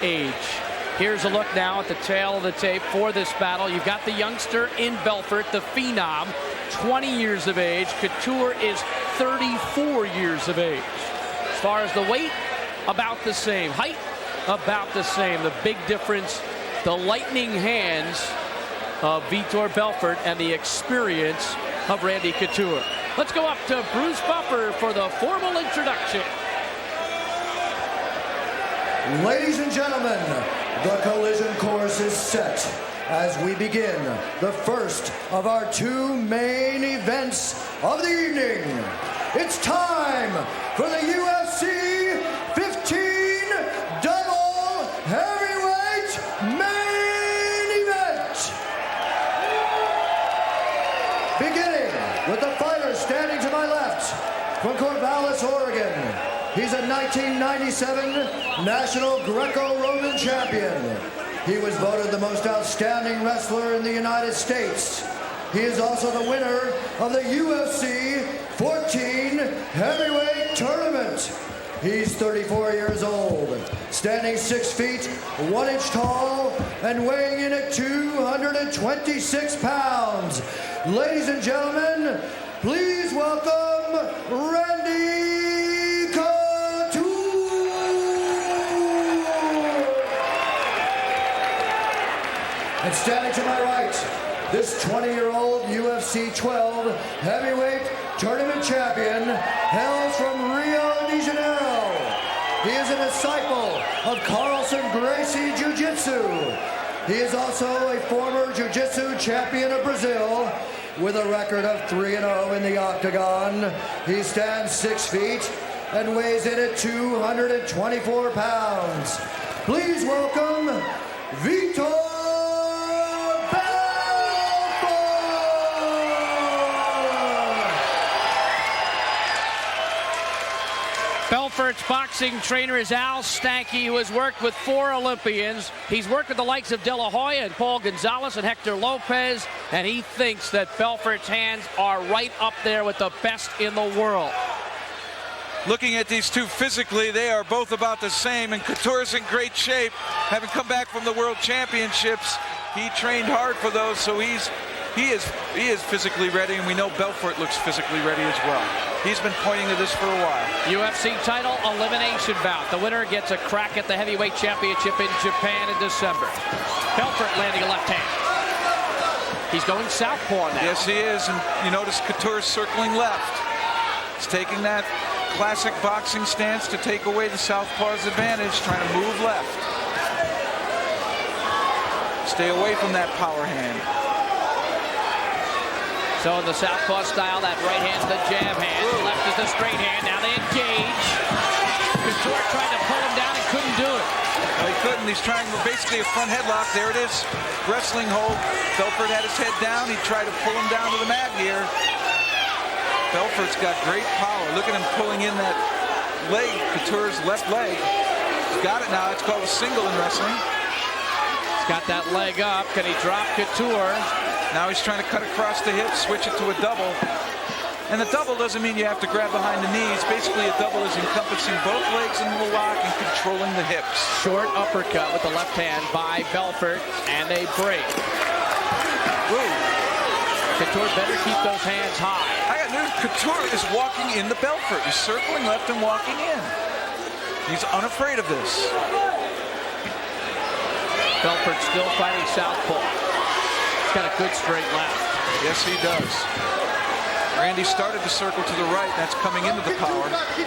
age. Here's a look now at the tail of the tape for this battle. You've got the youngster in Belfort, the phenom, 20 years of age. Couture is 34 years of age. As far as the weight, about the same. Height, about the same. The big difference, the lightning hands of Vitor Belfort and the experience of Randy Couture. Let's go up to Bruce Buffer for the formal introduction. Ladies and gentlemen, the collision course is set as we begin the first of our two main events of the evening. It's time for the UFC 15 double heavyweight main event. Beginning with the fighter standing to my left from Corvallis, Oregon. He's a 1997 National Greco-Roman champion. He was voted the most outstanding wrestler in the United States. He is also the winner of the UFC 14 heavyweight tournament. He's 34 years old, standing 6 feet, 1 inch tall, and weighing in at 226 pounds. Ladies and gentlemen, please welcome Randy. And standing to my right, this 20-year-old UFC 12 heavyweight tournament champion hails from Rio de Janeiro. He is a disciple of Carlson Gracie Jiu-Jitsu. He is also a former Jiu-Jitsu champion of Brazil with a record of 3-0 in the octagon. He stands 6 feet and weighs in at 224 pounds. Please welcome Vitor Belfort's boxing trainer is Al Stanky, who has worked with 4 Olympians. He's worked with the likes of De La Hoya and Paul Gonzalez and Hector Lopez, and he thinks that Belfort's hands are right up there with the best in the world. Looking at these two physically, they are both about the same, and Couture's in great shape, having come back from the World Championships. He trained hard for those, so he is physically ready, and we know Belfort looks physically ready as well. He's been pointing to this for a while. UFC title elimination bout. The winner gets a crack at the heavyweight championship in Japan in December. Belfort landing a left hand. He's going southpaw now. Yes, he is, and you notice Couture circling left. He's taking that classic boxing stance to take away the southpaw's advantage, trying to move left. Stay away from that power hand. So in the southpaw style, that right hand's the jab hand, left is the straight hand. Now they engage. Couture tried to pull him down and couldn't do it. No, he couldn't. He's trying basically a front headlock. There it is. Wrestling hold. Belfort had his head down. He tried to pull him down to the mat here. Belfort's got great power. Look at him pulling in that leg, Couture's left leg. He's got it now. It's called a single in wrestling. He's got that leg up. Can he drop Couture? Now he's trying to cut across the hip, switch it to a double. And the double doesn't mean you have to grab behind the knees. Basically, a double is encompassing both legs in the lock and controlling the hips. Short uppercut with the left hand by Belfort, and they break. Woo. Couture better keep those hands high. I got news. Couture is walking into Belfort. He's circling left and walking in. He's unafraid of this. Belfort still fighting southpaw. He's got a good straight left. Yes, he does. Randy started to circle to the right. That's coming into the power. You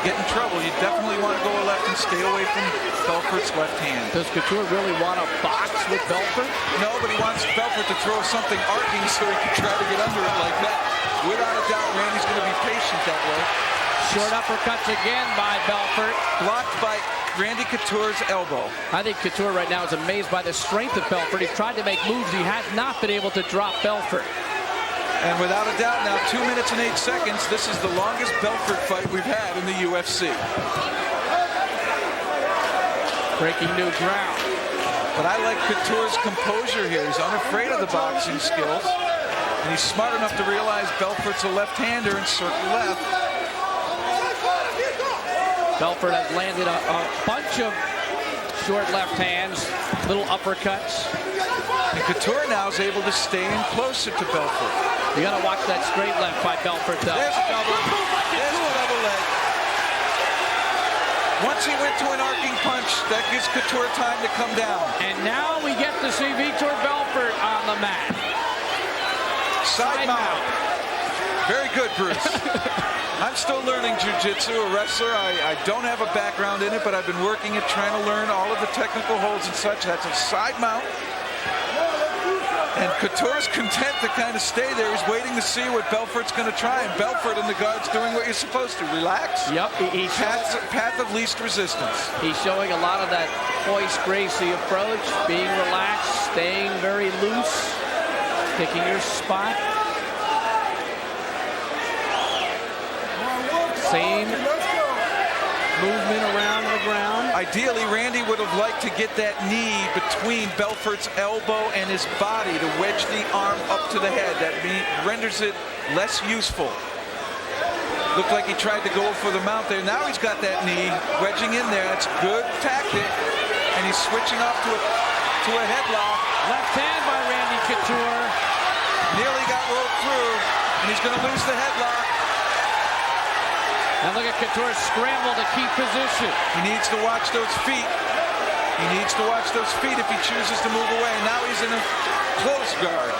get in trouble, you definitely want to go left and stay away from Belfort's left hand. Does Couture really want to box with Belfort? No, but he wants Belfort to throw something arcing so he can try to get under it like that. Without a doubt, Randy's going to be patient that way. Short uppercuts again by Belfort. Blocked by Randy Couture's elbow. I think Couture right now is amazed by the strength of Belfort. He's tried to make moves. He has not been able to drop Belfort. And without a doubt now, 2 minutes and 8 seconds, this is the longest Belfort fight we've had in the UFC. Breaking new ground. But I like Couture's composure here. He's unafraid of the boxing skills. And he's smart enough to realize Belfort's a left-hander and circle left. Belfort has landed a bunch of short left hands, little uppercuts. And Couture now is able to stay in closer to Belfort. You got to watch that straight left by Belfort, though. There's a double. There's a double leg. Once he went to an arcing punch, that gives Couture time to come down. And now we get to see Vitor Belfort on the mat. Side mount. Very good, Bruce. I'm still learning jiu-jitsu, a wrestler. I don't have a background in it, but I've been working at trying to learn all of the technical holds and such. That's a side mount. And Couture's content to kind of stay there. He's waiting to see what Belfort's going to try. And Belfort in the guard's doing what you're supposed to. Relax. Yep. Path of least resistance. He's showing a lot of that Royce Gracie approach, being relaxed, staying very loose, picking your spot. Same movement around the ground. Ideally, Randy would have liked to get that knee between Belfort's elbow and his body to wedge the arm up to the head. That renders it less useful. Looked like he tried to go for the mount there. Now he's got that knee wedging in there. That's good tactic. And he's switching off to a headlock. Left hand by Randy Couture. Nearly got rolled through, and he's going to lose the headlock. And look at Couture scramble to keep position. He needs to watch those feet. He needs to watch those feet if he chooses to move away. Now he's in a close guard.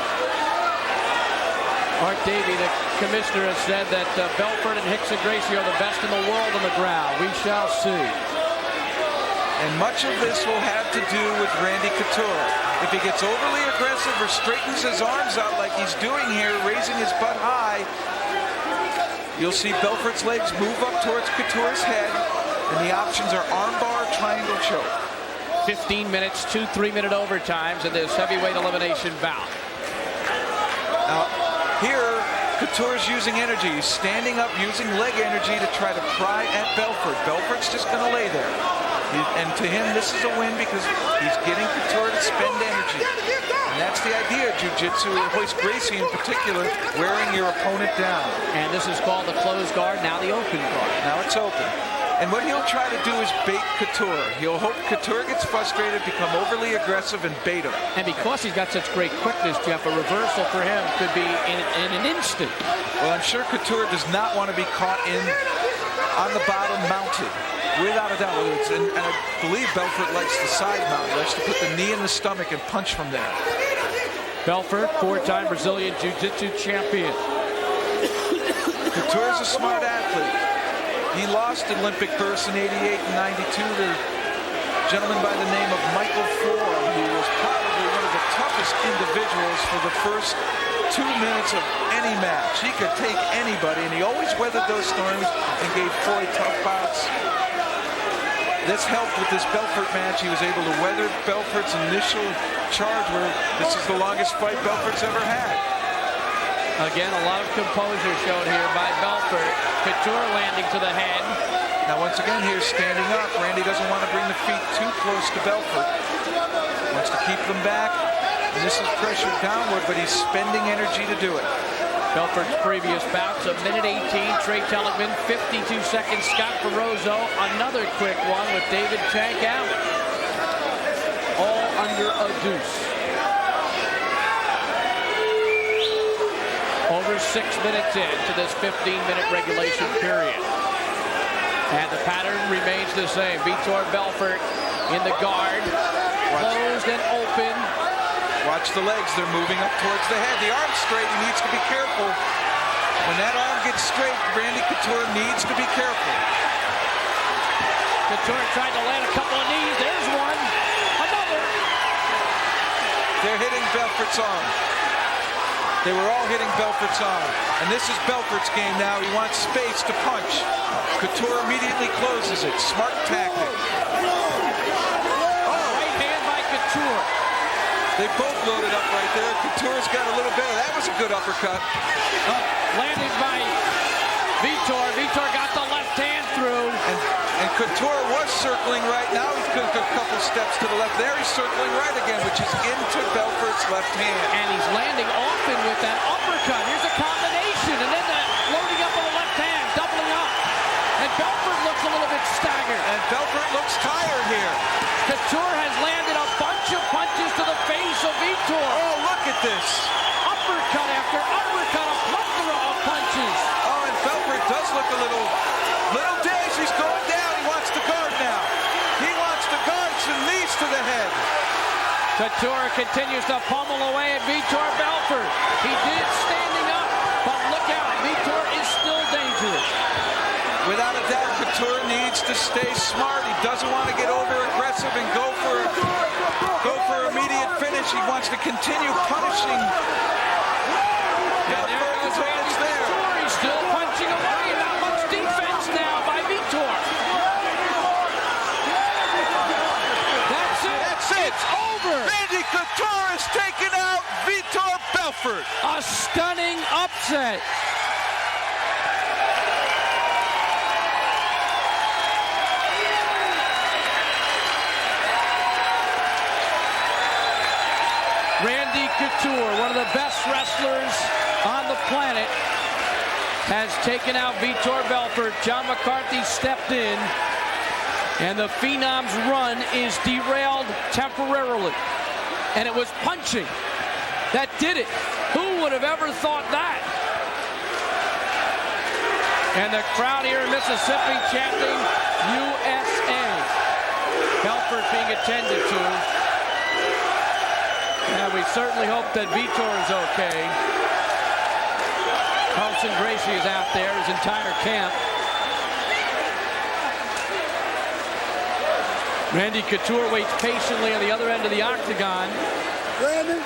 Mark Davey, the commissioner, has said that Belfort and Rickson Gracie are the best in the world on the ground. We shall see. And much of this will have to do with Randy Couture. If he gets overly aggressive or straightens his arms out like he's doing here, raising his butt high, you'll see Belfort's legs move up towards Couture's head, and the options are armbar, triangle choke. 15 minutes, 2 3-minute overtimes in this heavyweight elimination bout. Now, here, Couture's using energy. He's standing up, using leg energy to try to pry at Belfort. Belfort's just going to lay there. And to him, this is a win because he's getting Couture to spend energy. And that's the idea of jiu-jitsu, Royce Gracie in particular, wearing your opponent down. And this is called the closed guard, now the open guard. Now it's open. And what he'll try to do is bait Couture. He'll hope Couture gets frustrated, become overly aggressive, and bait him. And because he's got such great quickness, Jeff, a reversal for him could be in an instant. Well, I'm sure Couture does not want to be caught on the bottom mounted. Without a doubt. And I believe Belfort likes the side mount. He likes to put the knee in the stomach and punch from there. Belfort, 4-time Brazilian Jiu-Jitsu champion. Couture's a smart athlete. He lost Olympic berths in 88 and 92 to a gentleman by the name of Michael Ford, who was probably one of the toughest individuals for the first 2 minutes of any match. He could take anybody, and he always weathered those storms and gave Floyd tough bouts. This helped with this Belfort match. He was able to weather Belfort's initial charge, where this is the longest fight Belfort's ever had. Again, a lot of composure shown here by Belfort. Couture landing to the head. Now, once again, here standing up. Randy doesn't want to bring the feet too close to Belfort. Wants to keep them back. And this is pressured downward, but he's spending energy to do it. Belfort's previous bouts, a minute 18. Trey Telligman, 52 seconds. Scott Ferrozzo, another quick one with David Tank out. All under a deuce. Over 6 minutes into this 15-minute regulation period. And the pattern remains the same. Vitor Belfort in the guard. Closed and open. Watch the legs. They're moving up towards the head. The arm's straight. He needs to be careful. When that arm gets straight, Randy Couture needs to be careful. Couture tried to land a couple of knees. There's one. Another. They're hitting Belfort's arm. They were all hitting Belfort's arm. And this is Belfort's game now. He wants space to punch. Couture immediately closes it. Smart tactic. Right hand by Couture. They both loaded up right there. Couture's got a little bit. That was a good uppercut. Landed by Vitor. Vitor got the left hand through. And Couture was circling right. Now he's took a couple steps to the left. There he's circling right again, which is into Belfort's left hand. And he's landing often with that uppercut. Here's a combination. And then that loading up with the left hand, doubling up. And Belfort looks a little bit stacked. Belfort looks tired here. Couture has landed a bunch of punches to the face of Vitor. Oh, look at this. Uppercut after uppercut, a plethora of punches. Oh, and Belfort does look a little dazed. He's going down. He wants to guard now. He wants to guard some knees to the head. Couture continues to pummel away at Vitor Belfort. He did standing up, but look out, Vitor is still dangerous. Without a doubt, Couture needs to stay smart. He doesn't want to get over aggressive and go for immediate finish. He wants to continue punishing. And there goes Randy Couture. He's still punching away. Not much defense now by Vitor. That's it. That's it. It's over. Randy Couture has taken out Vitor Belfort. A stunning upset. Randy Couture, one of the best wrestlers on the planet, has taken out Vitor Belfort. John McCarthy stepped in, and the Phenom's run is derailed temporarily. And it was punching that did it. Who would have ever thought that? And the crowd here in Mississippi chanting USA. Belfort being attended to. And we certainly hope that Vitor is okay. Carlson Gracie is out there, his entire camp. Randy Couture waits patiently on the other end of the octagon. Brandon.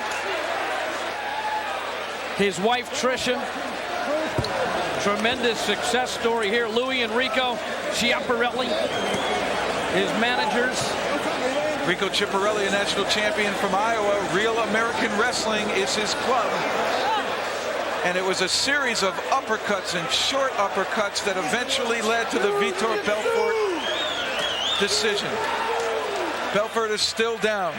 His wife, Tricia. Tremendous success story here. Louis Enrico Chiapparelli, his managers. Rico Chiapparelli, a national champion from Iowa. Real American Wrestling is his club. And it was a series of uppercuts and short uppercuts that eventually led to the Vitor Belfort decision. Belfort is still down.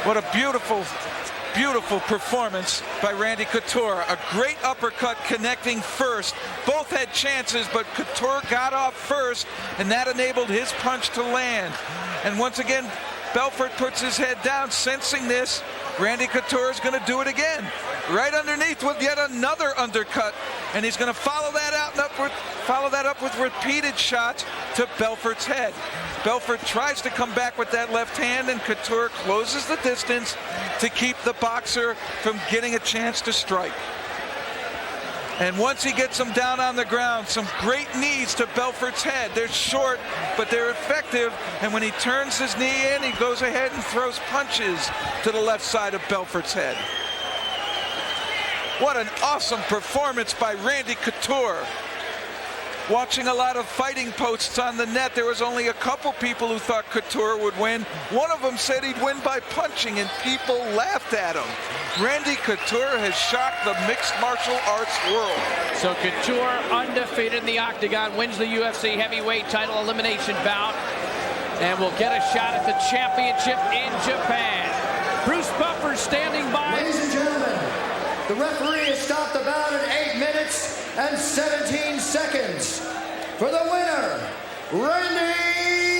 What a beautiful, beautiful performance by Randy Couture. A great uppercut connecting first. Both had chances, but Couture got off first, and that enabled his punch to land. And once again, Belfort puts his head down, sensing this. Randy Couture is going to do it again. Right underneath with yet another undercut, and he's going to follow that up with repeated shots to Belfort's head. Belfort tries to come back with that left hand, and Couture closes the distance to keep the boxer from getting a chance to strike. And once he gets him down on the ground, some great knees to Belfort's head. They're short, but they're effective. And when he turns his knee in, he goes ahead and throws punches to the left side of Belfort's head. What an awesome performance by Randy Couture. Watching a lot of fighting posts on the net, there was only a couple people who thought Couture would win. One of them said he'd win by punching, and people laughed at him. Randy Couture has shocked the mixed martial arts world. So Couture, undefeated in the octagon, wins the UFC heavyweight title elimination bout, and will get a shot at the championship in Japan. Bruce Buffer standing by. Ladies and gentlemen, the referee has stopped the bout at 8 minutes and 17 seconds. For the winner, Randy